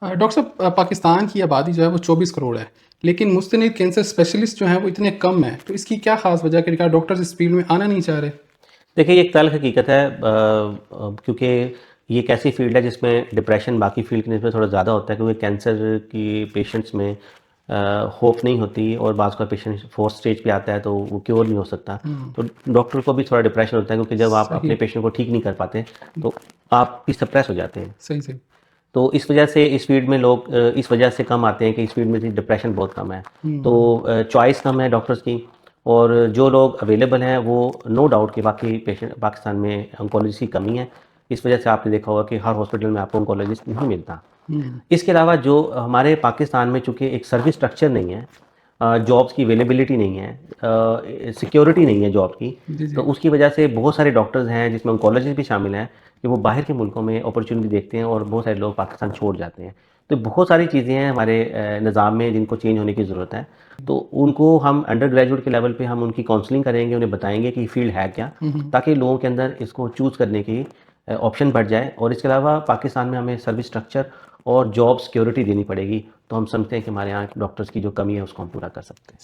Doctor साहब, पाकिस्तान की आबादी जो है वो 24 करोड़ है, लेकिन मुस्तनिद कैंसर स्पेशलिस्ट जो हैं वो इतने कम हैं, तो इसकी क्या ख़ास वजह है कि क्या डॉक्टर्स इस फील्ड में आना नहीं चाह रहे? देखिए, ये एक तल्ख़ हकीकत है क्योंकि ये एक ऐसी फ़ील्ड है जिसमें डिप्रेशन बाकी फ़ील्ड की निस्बत थोड़ा ज़्यादा होता है, क्योंकि कैंसर की पेशेंट्स में होप नहीं होती और बाज़ का पेशेंट फोर्थ स्टेज पे आता है तो वो क्योर नहीं हो सकता। हुँ, तो डॉक्टर को भी थोड़ा डिप्रेशन होता है, क्योंकि जब आप सही, अपने पेशेंट को ठीक नहीं कर पाते तो आप भी सप्रेस हो जाते हैं। सही, सही। तो इस वजह से इस फ़ील्ड में लोग इस वजह से कम आते हैं कि इस फ़ील्ड में डिप्रेशन बहुत कम है। तो हुँ, चॉइस कम है डॉक्टर्स की, और जो लोग अवेलेबल हैं वो नो डाउट कि बाकी पेशेंट पाकिस्तान में ऑन्कोलॉजिस्ट की कमी है। इस वजह से आपने देखा होगा कि हर हॉस्पिटल में आपको ऑन्कोलॉजिस्ट नहीं मिलता। हुँ, इसके अलावा जो हमारे पाकिस्तान में चूँकि एक सर्विस स्ट्रक्चर नहीं है, जॉब्स की अवेलेबिलिटी नहीं है, सिक्योरिटी नहीं है जॉब की, जी, तो जी। उसकी वजह से बहुत सारे डॉक्टर्स हैं जिसमें ऑन्कोलॉजिस्ट भी शामिल हैं कि वो बाहर के मुल्कों में अपॉर्चुनिटी देखते हैं और बहुत सारे लोग पाकिस्तान छोड़ जाते हैं। तो बहुत सारी चीज़ें हैं हमारे निज़ाम में जिनको चेंज होने की ज़रूरत है। तो उनको हम अंडर ग्रेजुएट के लेवल पे हम उनकी काउंसलिंग करेंगे, उन्हें बताएँगे कि फ़ील्ड है क्या, हुँ, हुँ। ताकि लोगों के अंदर इसको चूज़ करने की ऑप्शन बढ़ जाए। और इसके अलावा पाकिस्तान में हमें सर्विस स्ट्रक्चर और जॉब सिक्योरिटी देनी पड़ेगी, तो हम समझते हैं कि हमारे यहाँ डॉक्टर्स की जो कमी है उसको हम पूरा कर सकते हैं।